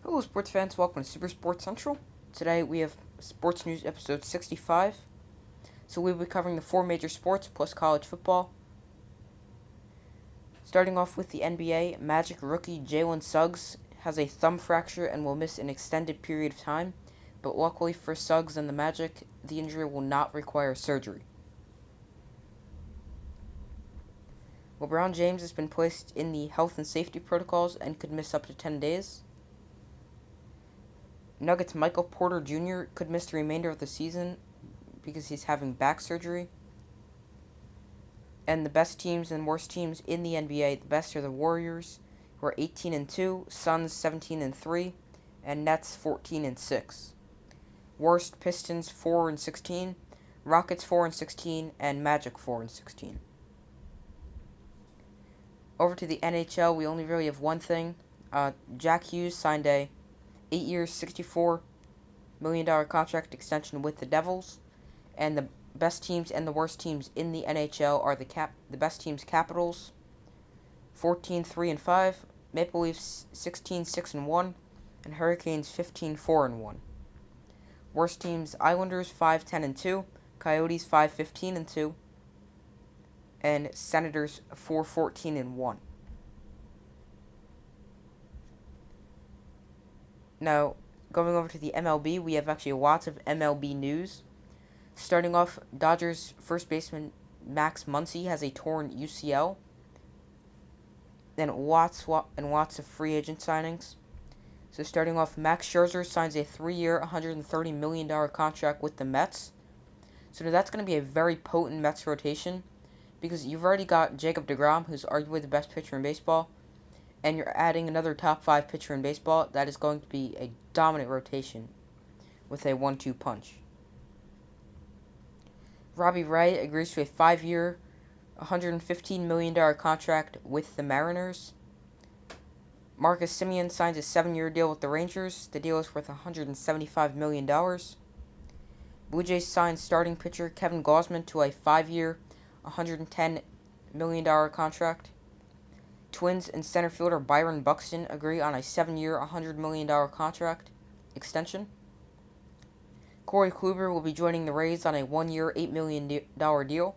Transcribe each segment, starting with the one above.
Hello, sports fans. Welcome to Super Sports Central. Today we have Sports News episode 65. So we'll be covering the four major sports plus college football. Starting off with the NBA, Magic rookie Jalen Suggs has a thumb fracture and will miss an extended period of time, but luckily for Suggs and the Magic, the injury will not require surgery. LeBron James has been placed in the health and safety protocols and could miss up to 10 days. Nuggets Michael Porter Jr. could miss the remainder of the season because he's having back surgery. And the best teams and worst teams in the NBA, the best are the Warriors, who are 18-2, Suns 17-3, and Nets 14-6. Worst, Pistons 4-16, Rockets 4-16, and Magic 4-16. Over to the NHL, we only really have one thing. Jack Hughes signed a 8 years, $64 million contract extension with the Devils, and the best teams and the worst teams in the NHL are the best teams Capitals 14-3-5, Maple Leafs 16-6-1, and Hurricanes 15-4-1. Worst teams Islanders 5-10-2, Coyotes 5-15-2, and Senators 4-14-1. Now, going over to the MLB, we have actually lots of MLB news. Starting off, Dodgers first baseman Max Muncy has a torn UCL. Then lots of free agent signings. So starting off, Max Scherzer signs a 3-year, $130 million contract with the Mets. So that's going to be a very potent Mets rotation, because you've already got Jacob deGrom, who's arguably the best pitcher in baseball, and you're adding another top 5 pitcher in baseball. That is going to be a dominant rotation with a 1-2 punch. Robbie Ray agrees to a 5-year, $115 million contract with the Mariners. Marcus Semien signs a 7-year deal with the Rangers. The deal is worth $175 million. Blue Jays signs starting pitcher Kevin Gausman to a 5-year, $110 million contract. Twins and center fielder Byron Buxton agree on a 7-year, $100 million contract extension. Corey Kluber will be joining the Rays on a 1-year, $8 million deal.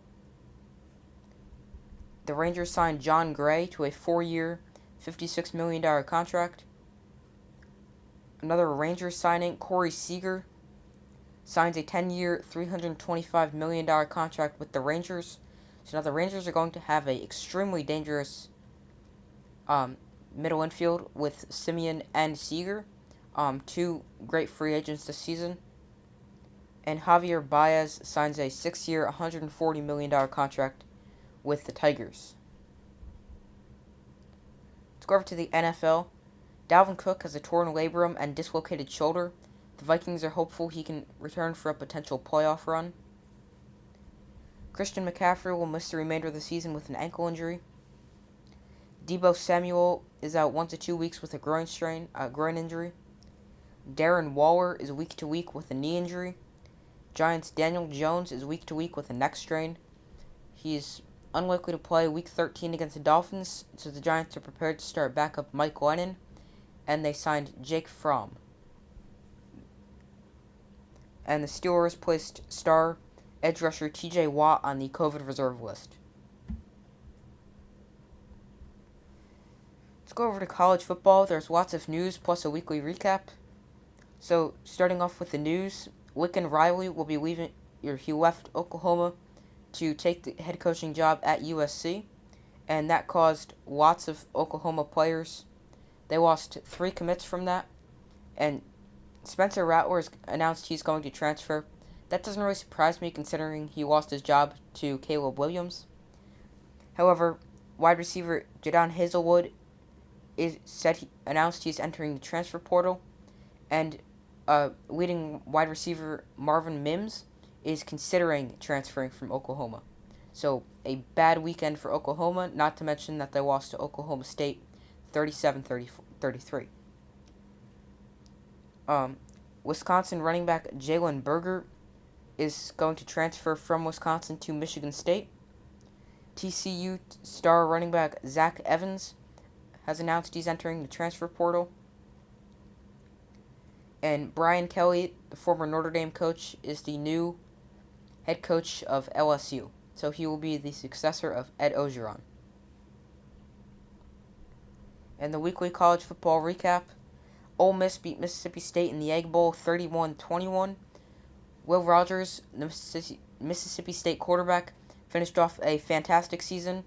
The Rangers signed John Gray to a 4-year, $56 million contract. Another Rangers signing, Corey Seager, signs a 10-year, $325 million contract with the Rangers. So now the Rangers are going to have an extremely dangerous middle infield with Semien and Seager, two great free agents this season. And Javier Baez signs a 6-year, $140 million contract with the Tigers. Let's go over to the NFL. Dalvin Cook has a torn labrum and dislocated shoulder. The Vikings are hopeful he can return for a potential playoff run. Christian McCaffrey will miss the remainder of the season with an ankle injury. Deebo Samuel is out 1 to 2 weeks with a groin injury. Darren Waller is week to week with a knee injury. Giants' Daniel Jones is week to week with a neck strain. He is unlikely to play Week 13 against the Dolphins, so the Giants are prepared to start backup Mike Lennon, and they signed Jake Fromm. And the Steelers placed star edge rusher TJ Watt on the COVID reserve list. Let's go over to college football. There's lots of news plus a weekly recap. So, starting off with the news, Lincoln Riley will be leaving. He left Oklahoma to take the head coaching job at USC, and that caused lots of Oklahoma players. They lost 3 commits from that, and Spencer Rattler has announced he's going to transfer. That doesn't really surprise me considering he lost his job to Caleb Williams. However, wide receiver Jadon Hazelwood announced he's entering the transfer portal, and leading wide receiver Marvin Mims is considering transferring from Oklahoma. So, a bad weekend for Oklahoma, not to mention that they lost to Oklahoma State 37-33. Wisconsin running back Jalen Berger is going to transfer from Wisconsin to Michigan State. TCU star running back Zach Evans has announced he's entering the transfer portal. And Brian Kelly, the former Notre Dame coach, is the new head coach of LSU. So he will be the successor of Ed Orgeron. And the weekly college football recap. Ole Miss beat Mississippi State in the Egg Bowl 31-21. Will Rogers, the Mississippi State quarterback, finished off a fantastic season,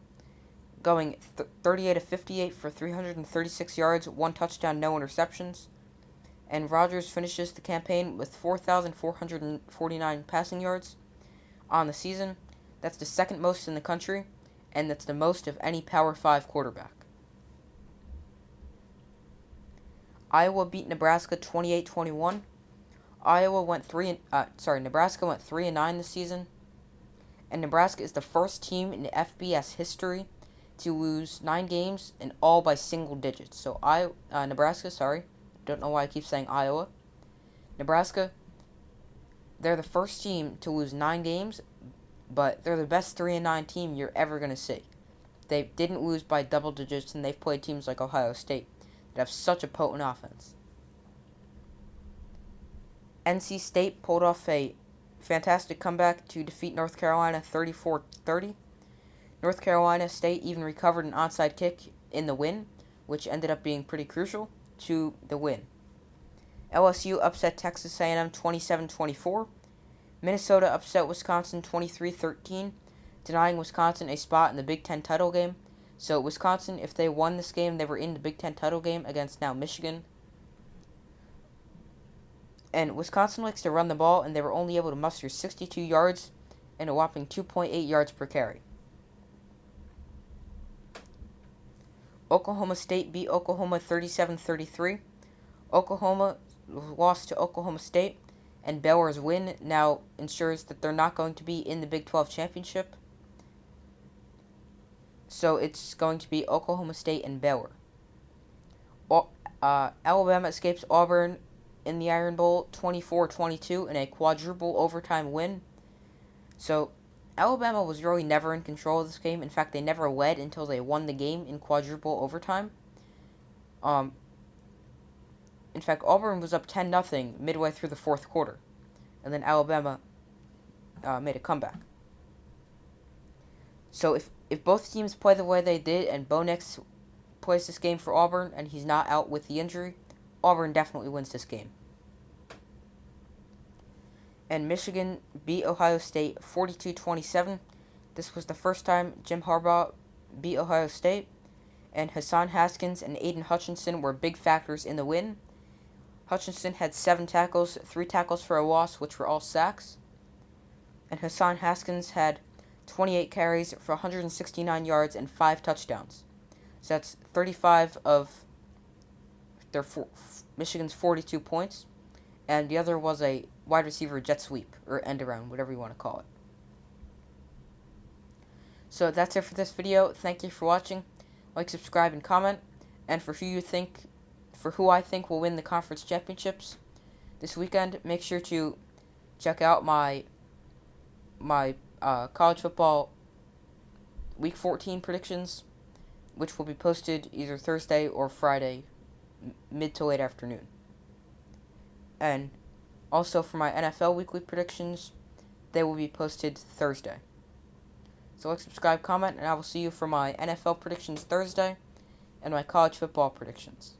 going 38 of 58 for 336 yards, 1 touchdown, no interceptions. And Rogers finishes the campaign with 4,449 passing yards on the season. That's the second most in the country, and that's the most of any Power 5 quarterback. Iowa beat Nebraska 28-21. Nebraska went 3-9 this season, and Nebraska is the first team in FBS history to lose 9 games and all by single digits. So Nebraska, don't know why I keep saying Iowa. Nebraska, they're the first team to lose 9 games, but they're the best 3-9 team you're ever gonna see. They didn't lose by double digits, and they've played teams like Ohio State that have such a potent offense. NC State pulled off a fantastic comeback to defeat North Carolina 34-30. North Carolina State even recovered an onside kick in the win, which ended up being pretty crucial to the win. LSU upset Texas A&M 27-24. Minnesota upset Wisconsin 23-13, denying Wisconsin a spot in the Big Ten title game. So Wisconsin, if they won this game, they were in the Big Ten title game against now Michigan. And Wisconsin likes to run the ball, and they were only able to muster 62 yards and a whopping 2.8 yards per carry. Oklahoma State beat Oklahoma 37-33. Oklahoma lost to Oklahoma State, and Baylor's win now ensures that they're not going to be in the Big 12 championship. So it's going to be Oklahoma State and Baylor. Alabama escapes Auburn in the Iron Bowl 24-22 in a quadruple overtime win. So Alabama was really never in control of this game. In fact, they never led until they won the game in quadruple overtime. In fact, Auburn was up 10-0 midway through the fourth quarter, and then Alabama made a comeback. So if both teams play the way they did, and Bo Nix plays this game for Auburn, and he's not out with the injury, Auburn definitely wins this game. And Michigan beat Ohio State 42-27. This was the first time Jim Harbaugh beat Ohio State, and Hassan Haskins and Aiden Hutchinson were big factors in the win. Hutchinson had 7 tackles, 3 tackles for a loss, which were all sacks. And Hassan Haskins had 28 carries for 169 yards and 5 touchdowns. So that's 35 of Michigan's 42 points. And the other was a wide receiver jet sweep, or end around, whatever you want to call it. So that's it for this video. Thank you for watching. Like, subscribe, and comment. And for who I think will win the conference championships this weekend, make sure to check out my college football Week 14 predictions, which will be posted either Thursday or Friday, mid to late afternoon. And also for my NFL weekly predictions, they will be posted Thursday. So like, subscribe, comment, and I will see you for my NFL predictions Thursday and my college football predictions.